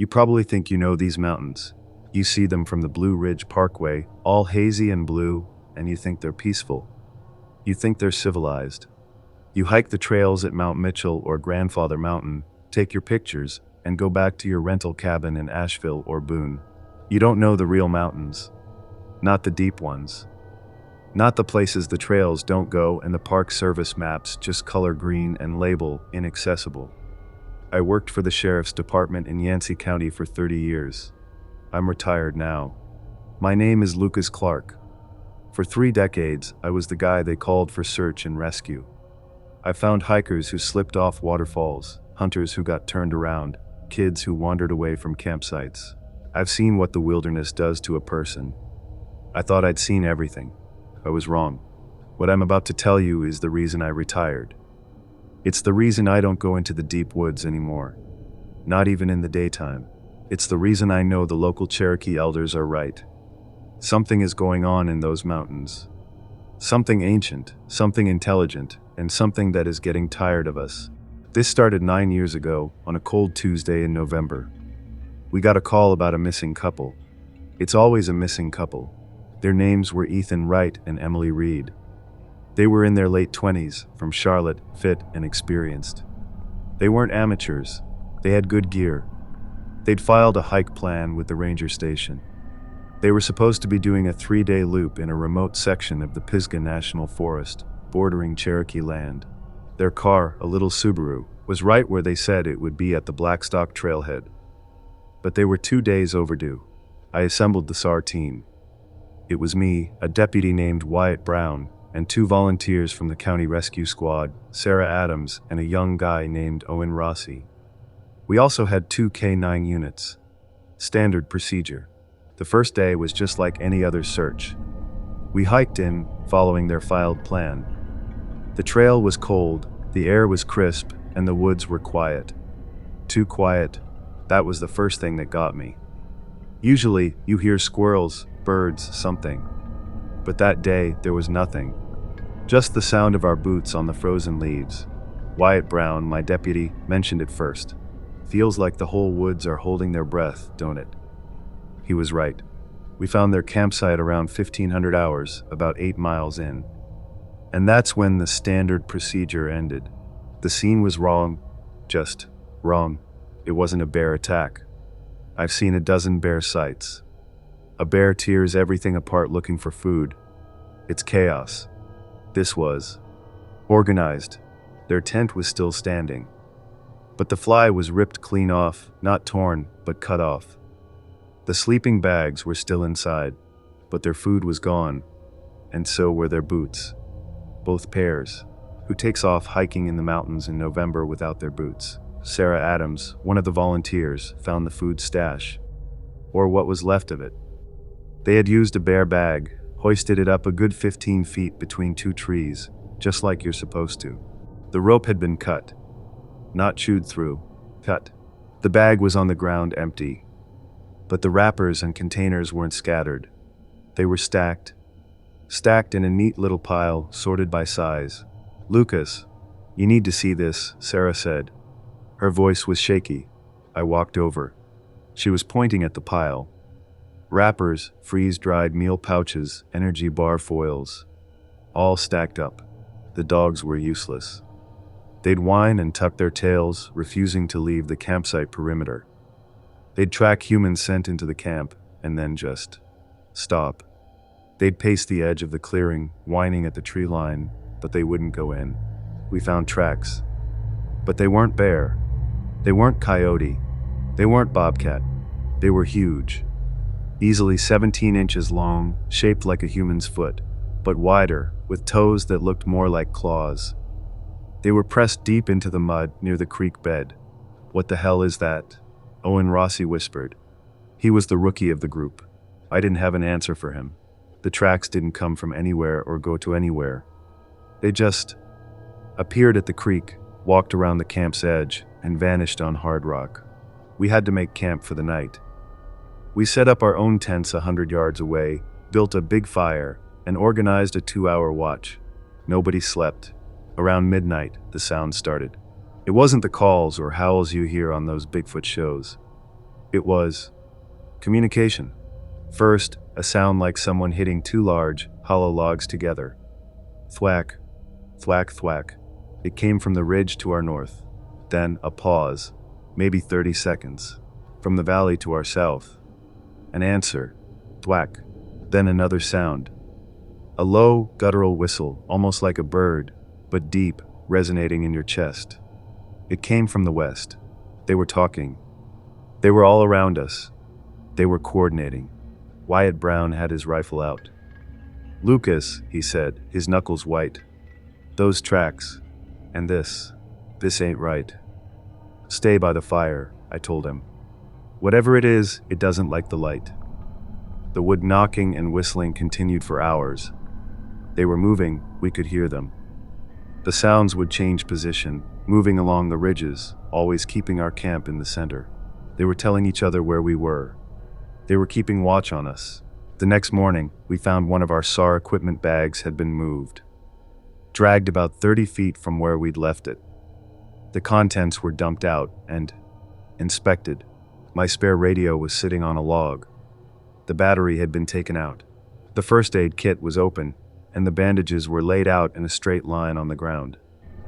You probably think you know these mountains. You see them from the Blue Ridge Parkway, all hazy and blue, and you think they're peaceful. You think they're civilized. You hike the trails at Mount Mitchell or Grandfather Mountain, take your pictures, and go back to your rental cabin in Asheville or Boone. You don't know the real mountains. Not the deep ones. Not the places the trails don't go and the Park Service maps just color green and label inaccessible. I worked for the Sheriff's Department in Yancey County for 30 years. I'm retired now. My name is Lucas Clark. For 3 decades, I was the guy they called for search and rescue. I found hikers who slipped off waterfalls, hunters who got turned around, kids who wandered away from campsites. I've seen what the wilderness does to a person. I thought I'd seen everything. I was wrong. What I'm about to tell you is the reason I retired. It's the reason I don't go into the deep woods anymore. Not even in the daytime. It's the reason I know the local Cherokee elders are right. Something is going on in those mountains. Something ancient, something intelligent, and something that is getting tired of us. This started 9 years ago, on a cold Tuesday in November. We got a call about a missing couple. It's always a missing couple. Their names were Ethan Wright and Emily Reed. They were in their late 20s, from Charlotte, fit and experienced. They weren't amateurs. They had good gear. They'd filed a hike plan with the ranger station. They were supposed to be doing a 3-day loop in a remote section of the Pisgah National Forest, bordering Cherokee land. Their car, a little Subaru, was right where they said it would be at the Blackstock trailhead. But they were 2 days overdue. I assembled the SAR team. It was me, a deputy named Wyatt Brown, and 2 volunteers from the county rescue squad, Sarah Adams and a young guy named Owen Rossi. We also had 2 K9 units. Standard procedure. The first day was just like any other search. We hiked in, following their filed plan. The trail was cold, the air was crisp, and the woods were quiet. Too quiet. That was the first thing that got me. Usually, you hear squirrels, birds, something. But that day, there was nothing. Just the sound of our boots on the frozen leaves. Wyatt Brown, my deputy, mentioned it first. Feels like the whole woods are holding their breath, don't it? He was right. We found their campsite around 1500 hours, about 8 miles in. And that's when the standard procedure ended. The scene was wrong, just wrong. It wasn't a bear attack. I've seen a dozen bear sights. A bear tears everything apart looking for food. It's chaos. This was organized. Their tent was still standing. But the fly was ripped clean off, not torn, but cut off. The sleeping bags were still inside, but their food was gone, and so were their boots. Both pairs. Who takes off hiking in the mountains in November without their boots? Sarah Adams, one of the volunteers, found the food stash, or what was left of it. They had used a bear bag, hoisted it up a good 15 feet between 2 trees, just like you're supposed to. The rope had been cut. Not chewed through. Cut. The bag was on the ground empty. But the wrappers and containers weren't scattered. They were stacked. Stacked in a neat little pile, sorted by size. "Lucas, you need to see this," Sarah said. Her voice was shaky. I walked over. She was pointing at the pile. Wrappers, freeze-dried meal pouches, energy bar foils. All stacked up. The dogs were useless. They'd whine and tuck their tails, refusing to leave the campsite perimeter. They'd track human scent into the camp, and then just stop. They'd pace the edge of the clearing, whining at the tree line, but they wouldn't go in. We found tracks. But they weren't bear. They weren't coyote. They weren't bobcat. They were huge. Easily 17 inches long, shaped like a human's foot, but wider, with toes that looked more like claws. They were pressed deep into the mud near the creek bed. "What the hell is that?" Owen Rossi whispered. He was the rookie of the group. I didn't have an answer for him. The tracks didn't come from anywhere or go to anywhere. They just appeared at the creek, walked around the camp's edge, and vanished on hard rock. We had to make camp for the night. We set up our own tents 100 yards away, built a big fire, and organized a 2-hour watch. Nobody slept. Around midnight, the sound started. It wasn't the calls or howls you hear on those Bigfoot shows. It was communication. First, a sound like someone hitting two large, hollow logs together. Thwack, thwack, thwack. It came from the ridge to our north. Then a pause, maybe 30 seconds. From the valley to our south. An answer. Thwack. Then another sound. A low, guttural whistle, almost like a bird, but deep, resonating in your chest. It came from the west. They were talking. They were all around us. They were coordinating. Wyatt Brown had his rifle out. "Lucas," he said, his knuckles white. "Those tracks. And this ain't right." "Stay by the fire," I told him. "Whatever it is, it doesn't like the light." The wood knocking and whistling continued for hours. They were moving, we could hear them. The sounds would change position, moving along the ridges, always keeping our camp in the center. They were telling each other where we were. They were keeping watch on us. The next morning, we found one of our SAR equipment bags had been moved, dragged about 30 feet from where we'd left it. The contents were dumped out and inspected. My spare radio was sitting on a log. The battery had been taken out. The first aid kit was open, and the bandages were laid out in a straight line on the ground.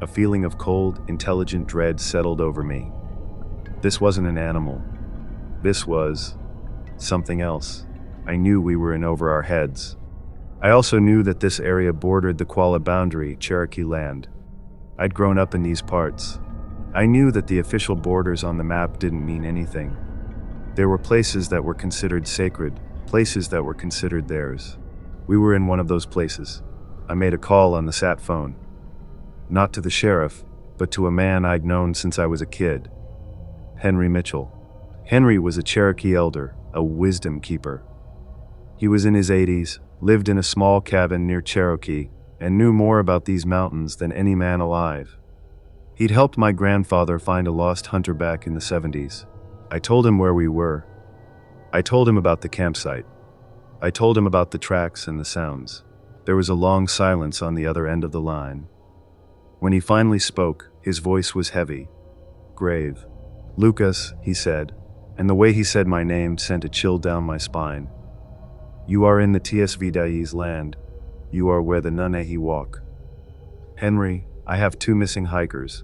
A feeling of cold, intelligent dread settled over me. This wasn't an animal. This was something else. I knew we were in over our heads. I also knew that this area bordered the Qualla boundary, Cherokee land. I'd grown up in these parts. I knew that the official borders on the map didn't mean anything. There were places that were considered sacred, places that were considered theirs. We were in one of those places. I made a call on the sat phone. Not to the sheriff, but to a man I'd known since I was a kid. Henry Mitchell. Henry was a Cherokee elder, a wisdom keeper. He was in his 80s, lived in a small cabin near Cherokee, and knew more about these mountains than any man alive. He'd helped my grandfather find a lost hunter back in the 70s. I told him where we were. I told him about the campsite. I told him about the tracks and the sounds. There was a long silence on the other end of the line. When he finally spoke, his voice was heavy, grave. "Lucas," he said, and the way he said my name sent a chill down my spine. "You are in the TSVDI's land. You are where the Nuneahi walk. Henry, I have 2 missing hikers.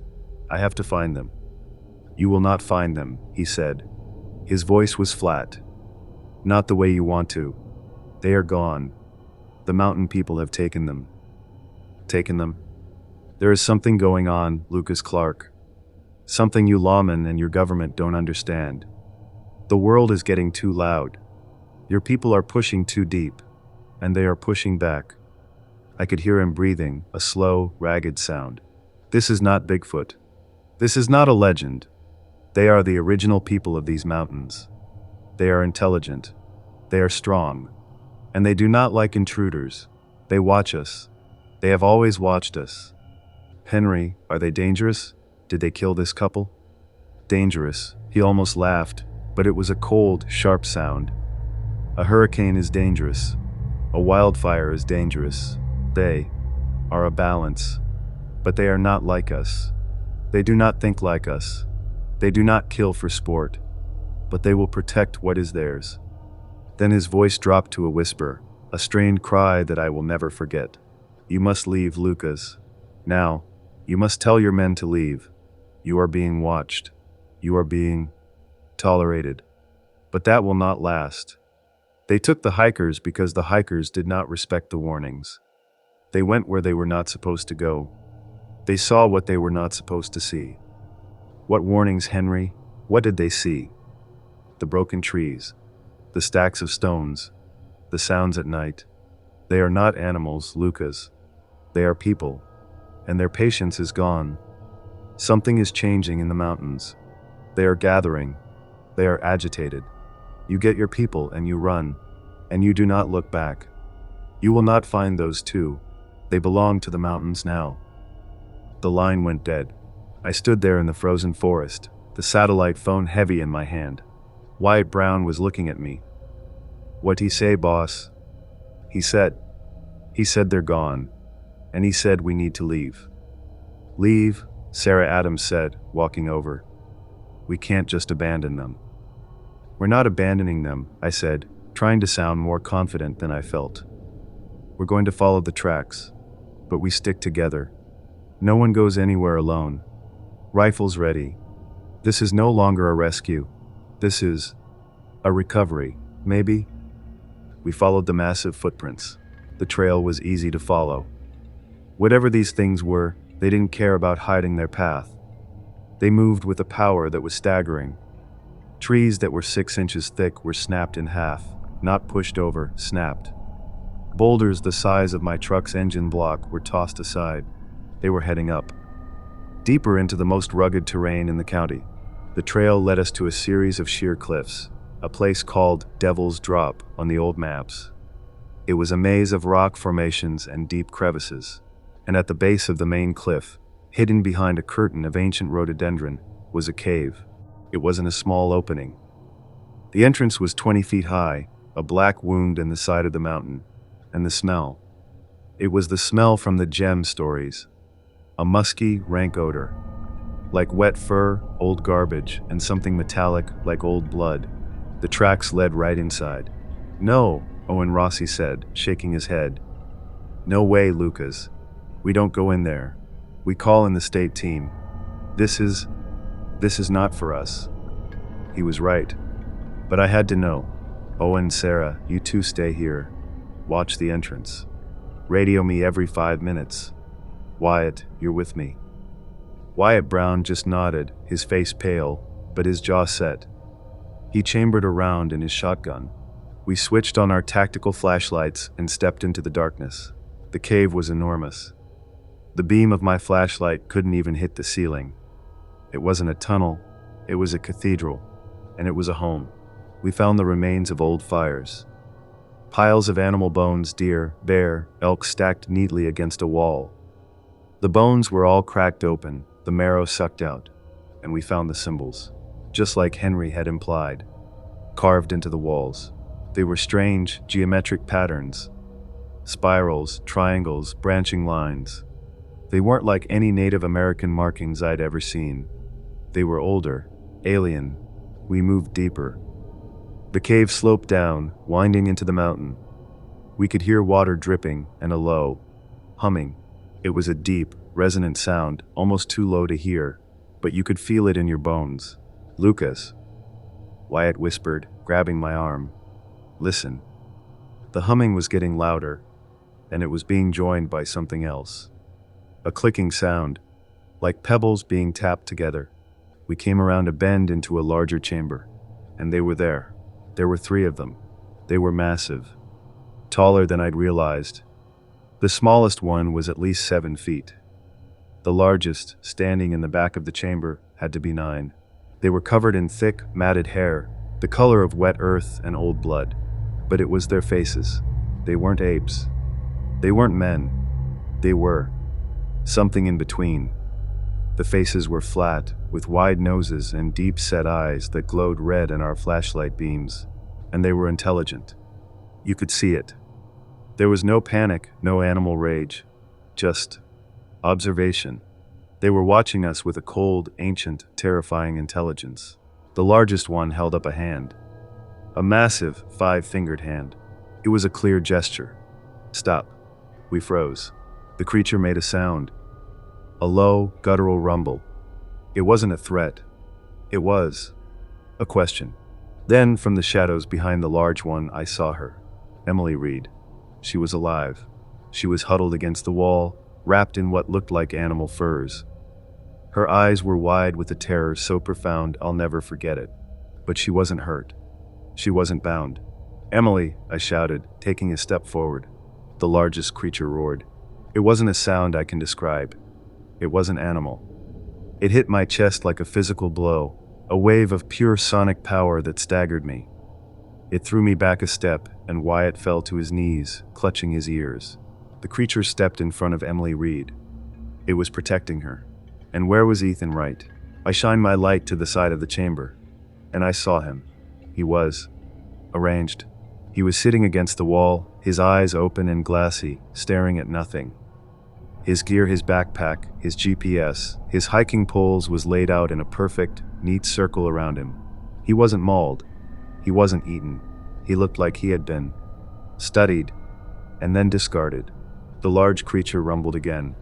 I have to find them." "You will not find them," he said. His voice was flat. "Not the way you want to. They are gone. The mountain people have taken them." "Taken them?" "There is something going on, Lucas Clark. Something you lawmen and your government don't understand. The world is getting too loud. Your people are pushing too deep, and they are pushing back." I could hear him breathing, a slow, ragged sound. "This is not Bigfoot. This is not a legend. They are the original people of these mountains. They are intelligent. They are strong. And they do not like intruders. They watch us. They have always watched us." "Henry, are they dangerous? Did they kill this couple?" "Dangerous." He almost laughed, but it was a cold, sharp sound. "A hurricane is dangerous. A wildfire is dangerous. They are a balance. But they are not like us. They do not think like us. They do not kill for sport. But they will protect what is theirs." Then his voice dropped to a whisper, a strained cry that I will never forget. "You must leave, Lucas. Now, you must tell your men to leave. You are being watched. You are being tolerated. But that will not last." They took the hikers because the hikers did not respect the warnings. They went where they were not supposed to go. They saw what they were not supposed to see. What warnings, Henry? What did they see? The broken trees, the stacks of stones, the sounds at night. They are not animals, Lucas. They are people, and their patience is gone. Something is changing in the mountains. They are gathering. They are agitated. You get your people and you run, and you do not look back. You will not find those 2. They belong to the mountains now. The line went dead. I stood there in the frozen forest, the satellite phone heavy in my hand. Wyatt Brown was looking at me. "What'd he say, boss?" He said they're gone, and he said we need to leave." "Leave?" Sarah Adams said, walking over. "We can't just abandon them." We're not abandoning them, I said, trying to sound more confident than I felt. We're going to follow the tracks, but we stick together. No one goes anywhere alone. Rifles ready. This is no longer a rescue. This is a recovery, maybe? We followed the massive footprints. The trail was easy to follow. Whatever these things were, they didn't care about hiding their path. They moved with a power that was staggering. Trees that were 6 inches thick were snapped in half, not pushed over, snapped. Boulders the size of my truck's engine block were tossed aside. They were heading up, deeper into the most rugged terrain in the county. The trail led us to a series of sheer cliffs, a place called Devil's Drop on the old maps. It was a maze of rock formations and deep crevices, and at the base of the main cliff, hidden behind a curtain of ancient rhododendron, was a cave. It wasn't a small opening. The entrance was 20 feet high, a black wound in the side of the mountain, and the smell. It was the smell from the gem stories, a musky, rank odor, like wet fur, old garbage, and something metallic like old blood. The tracks led right inside. "No," Owen Rossi said, shaking his head. "No way, Lucas. We don't go in there. We call in the state team. This is not for us." He was right. But I had to know. "Owen, Sarah, you two stay here. Watch the entrance. Radio me every 5 minutes. Wyatt, you're with me." Wyatt Brown just nodded, his face pale, but his jaw set. He chambered a round in his shotgun. We switched on our tactical flashlights and stepped into the darkness. The cave was enormous. The beam of my flashlight couldn't even hit the ceiling. It wasn't a tunnel, it was a cathedral, and it was a home. We found the remains of old fires. Piles of animal bones, deer, bear, elk stacked neatly against a wall. The bones were all cracked open, the marrow sucked out, and we found the symbols, just like Henry had implied, carved into the walls. They were strange, geometric patterns. Spirals, triangles, branching lines. They weren't like any Native American markings I'd ever seen. They were older, alien. We moved deeper. The cave sloped down, winding into the mountain. We could hear water dripping and a low humming. It was a deep, resonant sound, almost too low to hear, but you could feel it in your bones. "Lucas," Wyatt whispered, grabbing my arm. "Listen." The humming was getting louder, and it was being joined by something else. A clicking sound, like pebbles being tapped together. We came around a bend into a larger chamber, and they were there. There were 3 of them. They were massive, taller than I'd realized. The smallest one was at least 7 feet. The largest, standing in the back of the chamber, had to be 9. They were covered in thick, matted hair, the color of wet earth and old blood. But it was their faces. They weren't apes. They weren't men. They were something in between. The faces were flat, with wide noses and deep-set eyes that glowed red in our flashlight beams, and they were intelligent. You could see it. There was no panic, no animal rage, just observation. They were watching us with a cold, ancient, terrifying intelligence. The largest one held up a hand. A massive, 5-fingered hand. It was a clear gesture. "Stop." We froze. The creature made a sound. A low, guttural rumble. It wasn't a threat. It was a question. Then, from the shadows behind the large one, I saw her. Emily Reed. She was alive. She was huddled against the wall, wrapped in what looked like animal furs. Her eyes were wide with a terror so profound I'll never forget it. But she wasn't hurt. She wasn't bound. "Emily," I shouted, taking a step forward. The largest creature roared. It wasn't a sound I can describe. It wasn't animal. It hit my chest like a physical blow, a wave of pure sonic power that staggered me. It threw me back a step, and Wyatt fell to his knees, clutching his ears. The creature stepped in front of Emily Reed. It was protecting her. And where was Ethan Wright? I shined my light to the side of the chamber, and I saw him. He was arranged. He was sitting against the wall, his eyes open and glassy, staring at nothing. His gear, his backpack, his GPS, his hiking poles was laid out in a perfect, neat circle around him. He wasn't mauled. He wasn't eaten. He looked like he had been studied and then discarded. The large creature rumbled again.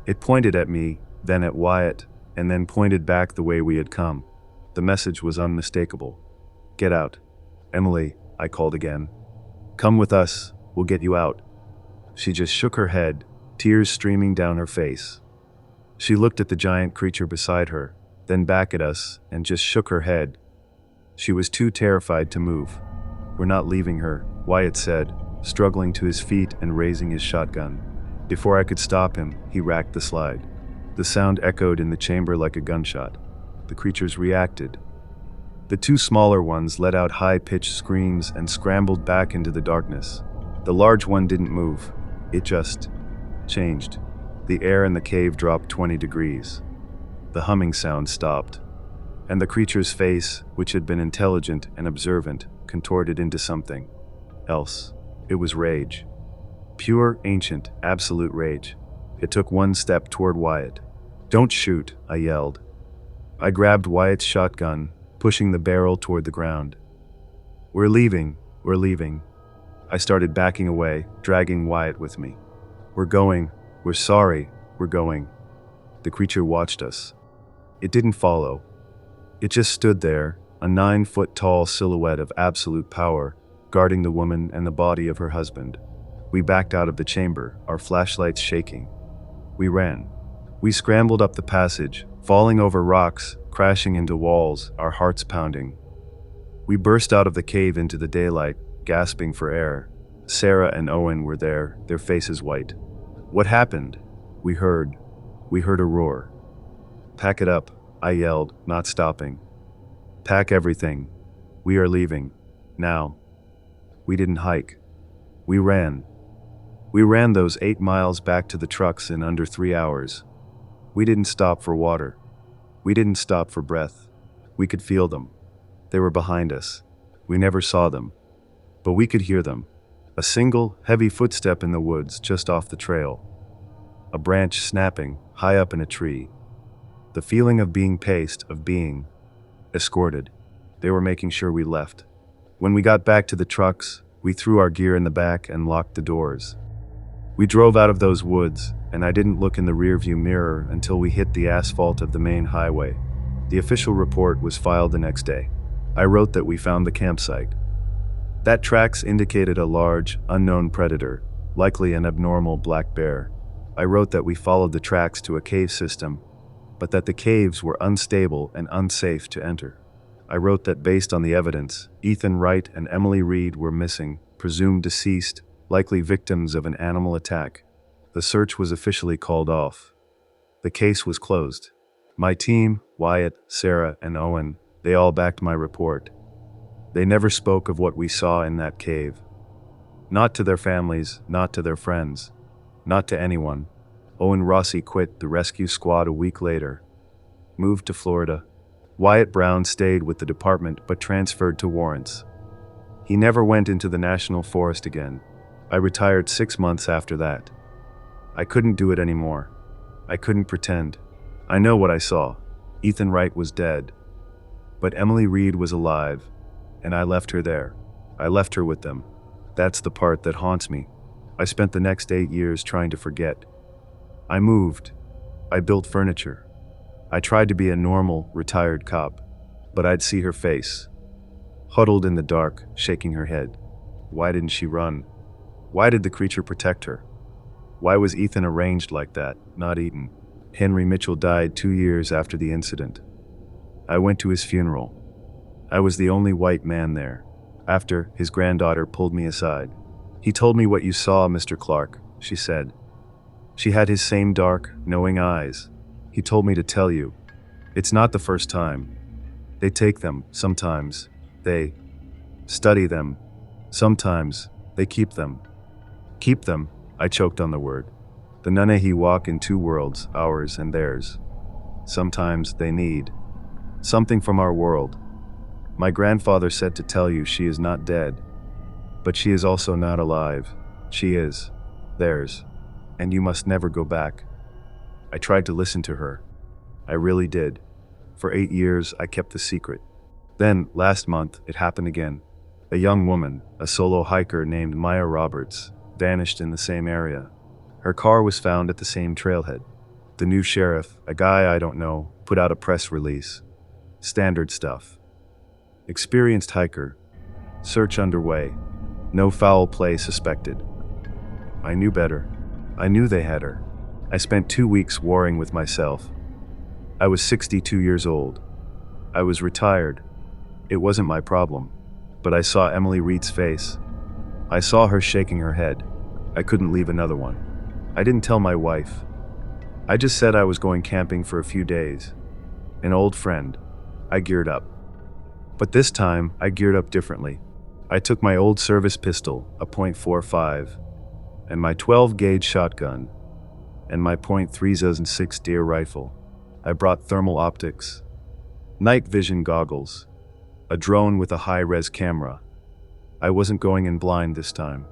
It pointed at me, then at Wyatt, and then pointed back the way we had come. The message was unmistakable. "Get out. Emily," I called again. "Come with us, we'll get you out." She just shook her head, tears streaming down her face. She looked at the giant creature beside her, then back at us, and just shook her head. She was too terrified to move. "We're not leaving her," Wyatt said, struggling to his feet and raising his shotgun. Before I could stop him, he racked the slide. The sound echoed in the chamber like a gunshot. The creatures reacted. The two smaller ones let out high-pitched screams and scrambled back into the darkness. The large one didn't move. It just changed. The air in the cave dropped 20 degrees. The humming sound stopped. And the creature's face, which had been intelligent and observant, contorted into something else. It was rage. Pure, ancient, absolute rage. It took one step toward Wyatt. "Don't shoot," I yelled. I grabbed Wyatt's shotgun, pushing the barrel toward the ground. We're leaving. I started backing away, dragging Wyatt with me. We're going. We're sorry. We're going." The creature watched us. It didn't follow. It just stood there, a 9-foot-tall silhouette of absolute power, guarding the woman and the body of her husband. We backed out of the chamber, our flashlights shaking. We ran. We scrambled up the passage, falling over rocks, crashing into walls, our hearts pounding. We burst out of the cave into the daylight, gasping for air. Sarah and Owen were there, their faces white. "What happened?" We heard a roar. "Pack it up," I yelled, not stopping. "Pack everything. We are leaving. Now." We didn't hike. We ran. We ran those 8 miles back to the trucks in under 3 hours. We didn't stop for water. We didn't stop for breath. We could feel them. They were behind us. We never saw them. But we could hear them. A single, heavy footstep in the woods just off the trail. A branch snapping, high up in a tree. The feeling of being paced, of being escorted. They were making sure we left. When we got back to the trucks, we threw our gear in the back and locked the doors. We drove out of those woods, and I didn't look in the rearview mirror until we hit the asphalt of the main highway. The official report was filed the next day. I wrote that we found the campsite. That tracks indicated a large, unknown predator, likely an abnormal black bear. I wrote that we followed the tracks to a cave system, but that the caves were unstable and unsafe to enter. I wrote that based on the evidence, Ethan Wright and Emily Reed were missing, presumed deceased, likely victims of an animal attack. The search was officially called off. The case was closed. My team, Wyatt, Sarah, and Owen, they all backed my report. They never spoke of what we saw in that cave. Not to their families, not to their friends, not to anyone. Owen Rossi quit the rescue squad a week later, moved to Florida. Wyatt Brown stayed with the department but transferred to Warrants. He never went into the National Forest again. I retired 6 months after that. I couldn't do it anymore. I couldn't pretend. I know what I saw. Ethan Wright was dead. But Emily Reed was alive, and I left her there. I left her with them. That's the part that haunts me. I spent the next 8 years trying to forget. I moved. I built furniture. I tried to be a normal, retired cop, but I'd see her face, huddled in the dark, shaking her head. Why didn't she run? Why did the creature protect her? Why was Ethan arranged like that, not eaten? Henry Mitchell died 2 years after the incident. I went to his funeral. I was the only white man there. After, his granddaughter pulled me aside. "He told me what you saw, Mr. Clark," she said. She had his same dark, knowing eyes. "He told me to tell you. It's not the first time. They take them, sometimes. They study them. Sometimes, they keep them." "Keep them," I choked on the word. "The Nunahi walk in two worlds, ours and theirs. Sometimes they need something from our world. My grandfather said to tell you she is not dead, but she is also not alive. She is theirs, and you must never go back." I tried to listen to her. I really did. For 8 years, I kept the secret. Then, last month, it happened again. A young woman, a solo hiker named Maya Roberts, vanished in the same area. Her car was found at the same trailhead. The new sheriff, a guy I don't know, put out a press release. Standard stuff. Experienced hiker. Search underway. No foul play suspected. I knew better. I knew they had her. I spent 2 weeks warring with myself. I was 62 years old. I was retired. It wasn't my problem. But I saw Emily Reed's face. I saw her shaking her head. I couldn't leave another one. I didn't tell my wife. I just said I was going camping for a few days. An old friend. I geared up. But this time, I geared up differently. I took my old service pistol, a .45, and my 12-gauge shotgun, and my .306 deer rifle. I brought thermal optics, night vision goggles, a drone with a high-res camera. I wasn't going in blind this time,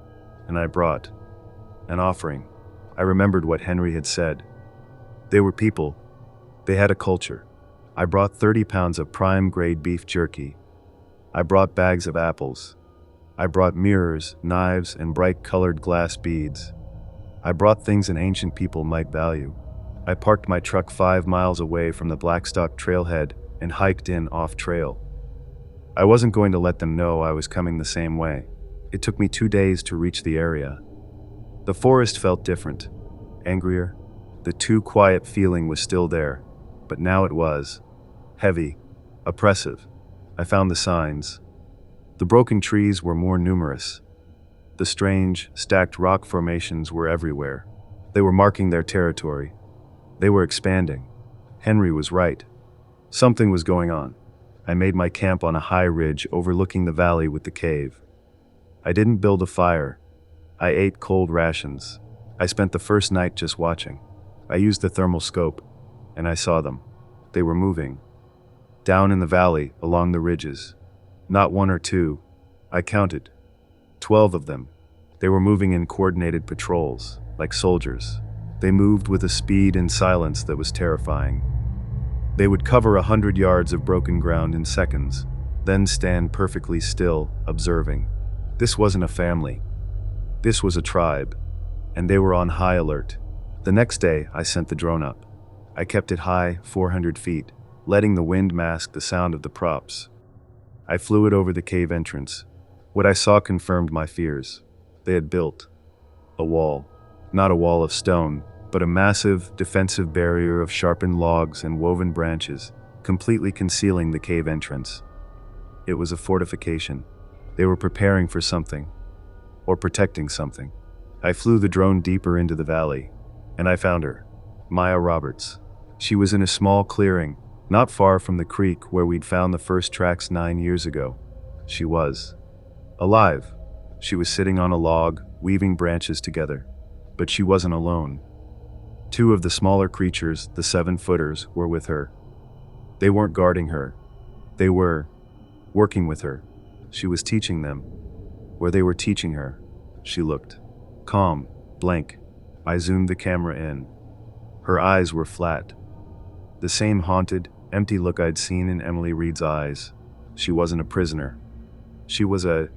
and I brought an offering. I remembered what Henry had said. They were people. They had a culture. I brought 30 pounds of prime-grade beef jerky. I brought bags of apples. I brought mirrors, knives, and bright-colored glass beads. I brought things an ancient people might value. I parked my truck 5 miles away from the Blackstock trailhead and hiked in off-trail. I wasn't going to let them know I was coming the same way. It took me 2 days to reach the area. The forest felt different, angrier. The too quiet feeling was still there, but now it was heavy, oppressive. I found the signs. The broken trees were more numerous. The strange, stacked rock formations were everywhere. They were marking their territory. They were expanding. Henry was right. Something was going on. I made my camp on a high ridge overlooking the valley with the cave. I didn't build a fire. I ate cold rations. I spent the first night just watching. I used the thermal scope, and I saw them. They were moving. Down in the valley, along the ridges. Not one or two. I counted. 12 of them. They were moving in coordinated patrols, like soldiers. They moved with a speed and silence that was terrifying. They would cover 100 yards of broken ground in seconds, then stand perfectly still, observing. This wasn't a family. This was a tribe, and they were on high alert. The next day, I sent the drone up. I kept it high, 400 feet, letting the wind mask the sound of the props. I flew it over the cave entrance. What I saw confirmed my fears. They had built a wall. Not a wall of stone, but a massive, defensive barrier of sharpened logs and woven branches, completely concealing the cave entrance. It was a fortification. They were preparing for something, or protecting something. I flew the drone deeper into the valley, and I found her, Maya Roberts. She was in a small clearing, not far from the creek where we'd found the first tracks 9 years ago. She was alive. She was sitting on a log, weaving branches together. But she wasn't alone. 2 of the smaller creatures, the 7-footers, were with her. They weren't guarding her. They were working with her. She was teaching them. Where they were teaching her, she looked calm, blank. I zoomed the camera in. Her eyes were flat. The same haunted, empty look I'd seen in Emily Reed's eyes. She wasn't a prisoner. She was a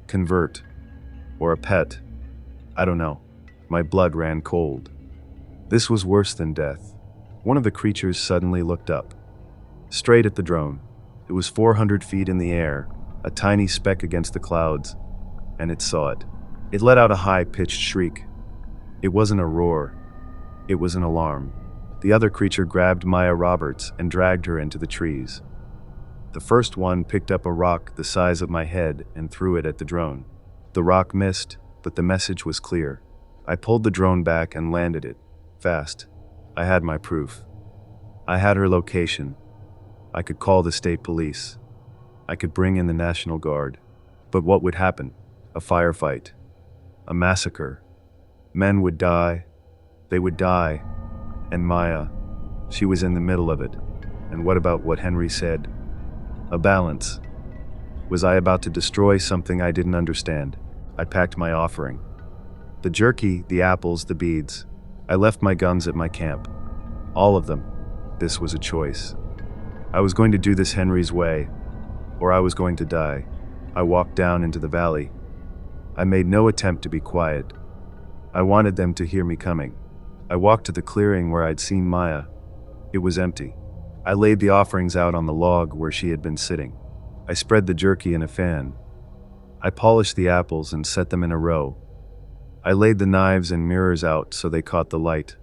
convert, or a pet. I don't know. My blood ran cold. This was worse than death. One of the creatures suddenly looked up, straight at the drone. It was 400 feet in the air, a tiny speck against the clouds, and it saw it. It let out a high-pitched shriek. It wasn't a roar. It was an alarm. The other creature grabbed Maya Roberts and dragged her into the trees. The first one picked up a rock the size of my head and threw it at the drone. The rock missed, but the message was clear. I pulled the drone back and landed it, fast. I had my proof. I had her location. I could call the state police. I could bring in the National Guard. But what would happen? A firefight. A massacre. Men would die. They would die. And Maya, she was in the middle of it. And what about what Henry said? A balance. Was I about to destroy something I didn't understand? I packed my offering. The jerky, the apples, the beads. I left my guns at my camp. All of them. This was a choice. I was going to do this Henry's way. or I was going to die. I walked down into the valley. I made no attempt to be quiet. I wanted them to hear me coming. I walked to the clearing where I'd seen Maya. It was empty. I laid the offerings out on the log where she had been sitting. I spread the jerky in a fan. I polished the apples and set them in a row. I laid the knives and mirrors out so they caught the light.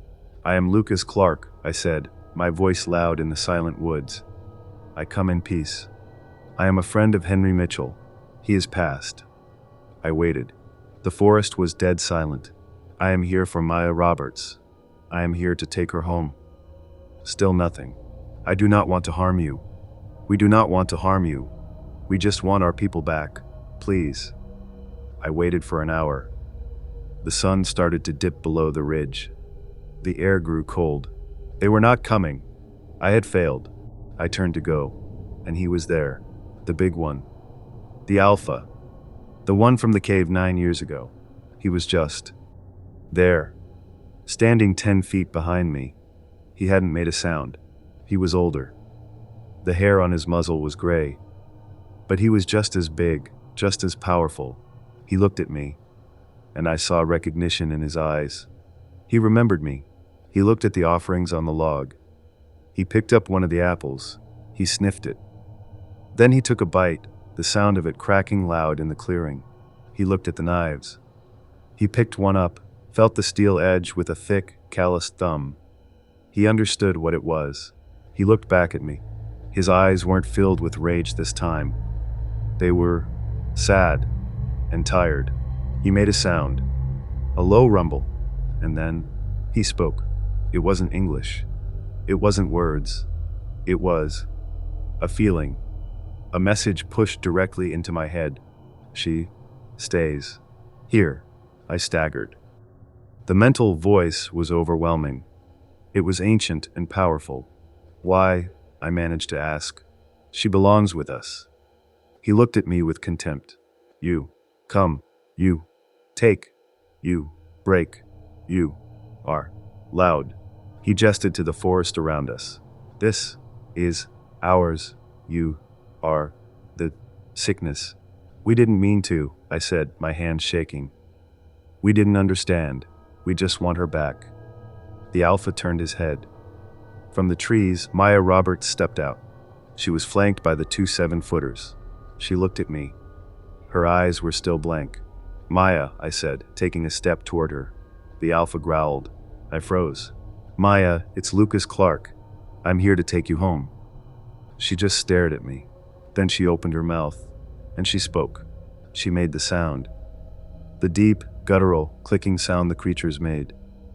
"I am Lucas Clark," I said, my voice loud in the silent woods. "I come in peace. I am a friend of Henry Mitchell. He is passed." I waited. The forest was dead silent. "I am here for Maya Roberts. I am here to take her home." Still nothing. "I do not want to harm you. We do not want to harm you. We just want our people back. Please." I waited for an hour. The sun started to dip below the ridge. The air grew cold. They were not coming. I had failed. I turned to go, and he was there, the big one. The alpha. The one from the cave 9 years ago. He was just there, standing 10 feet behind me. He hadn't made a sound. He was older. The hair on his muzzle was gray. But he was just as big, just as powerful. He looked at me, and I saw recognition in his eyes. He remembered me. He looked at the offerings on the log. He picked up one of the apples. He sniffed it. Then he took a bite, the sound of it cracking loud in the clearing. He looked at the knives. He picked one up, felt the steel edge with a thick, calloused thumb. He understood what it was. He looked back at me. His eyes weren't filled with rage this time. They were sad and tired. He made a sound, a low rumble, and then he spoke. It wasn't English. It wasn't words. It was a feeling, a message pushed directly into my head. "She stays here." I staggered. The mental voice was overwhelming. It was ancient and powerful. "Why?" I managed to ask. "She belongs with us." He looked at me with contempt. "You come, you take, you break, you are loud." He gestured to the forest around us. "This is ours. You are the sickness." "We didn't mean to," I said, my hands shaking. "We didn't understand. We just want her back." The alpha turned his head. From the trees, Maya Roberts stepped out. She was flanked by the 2 7-footers. She looked at me. Her eyes were still blank. "Maya," I said, taking a step toward her. The alpha growled. I froze. "Maya, it's Lucas Clark. I'm here to take you home." She just stared at me. Then she opened her mouth, and she spoke. She made the sound. The deep, guttural, clicking sound the creatures made.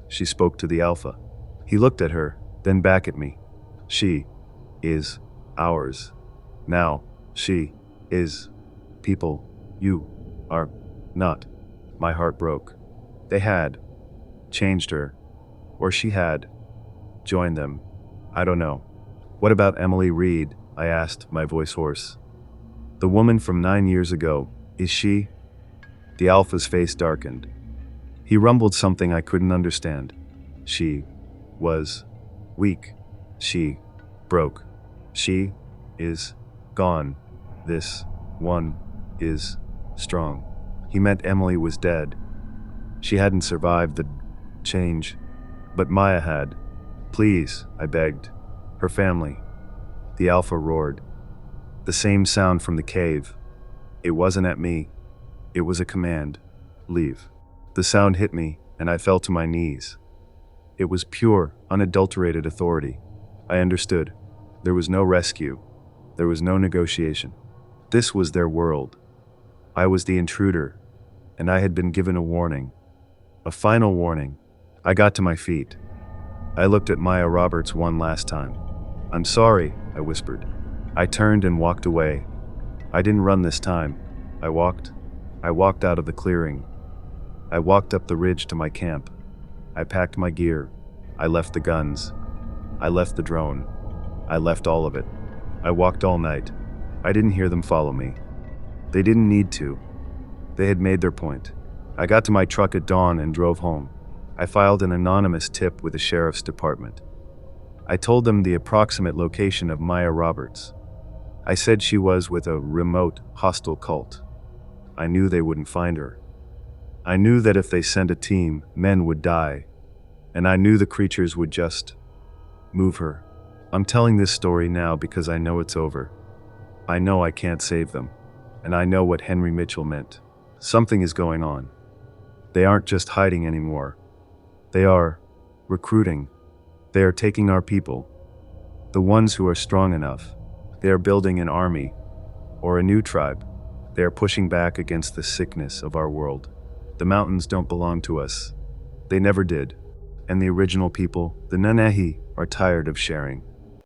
She spoke to the alpha. He looked at her, then back at me. "She is ours. Now, she is people. You are not." My heart broke. They had changed her, or she had joined them. I don't know. "What about Emily Reed?" I asked, my voice hoarse. "The woman from 9 years ago, is she?" The alpha's face darkened. He rumbled something I couldn't understand. "She was weak. She broke. She is gone. This one is strong." He meant Emily was dead. She hadn't survived the change, but Maya had. "Please," I begged. "Her family." The alpha roared. The same sound from the cave. It wasn't at me. It was a command. "Leave." The sound hit me, and I fell to my knees. It was pure, unadulterated authority. I understood. There was no rescue. There was no negotiation. This was their world. I was the intruder, and I had been given a warning. A final warning. I got to my feet. I looked at Maya Roberts one last time. "I'm sorry," I whispered. I turned and walked away. I didn't run this time. I walked out of the clearing. I walked up the ridge to my camp. I packed my gear. I left the guns. I left the drone. I left all of it. I walked all night. I didn't hear them follow me. They didn't need to. They had made their point. I got to my truck at dawn and drove home. I filed an anonymous tip with the sheriff's department. I told them the approximate location of Maya Roberts. I said she was with a remote, hostile cult. I knew they wouldn't find her. I knew that if they sent a team, men would die. And I knew the creatures would just move her. I'm telling this story now because I know it's over. I know I can't save them. And I know what Henry Mitchell meant. Something is going on. They aren't just hiding anymore. They are recruiting. They are taking our people. The ones who are strong enough. They are building an army or a new tribe. They are pushing back against the sickness of our world. The mountains don't belong to us. They never did. And the original people, the Nanehi, are tired of sharing.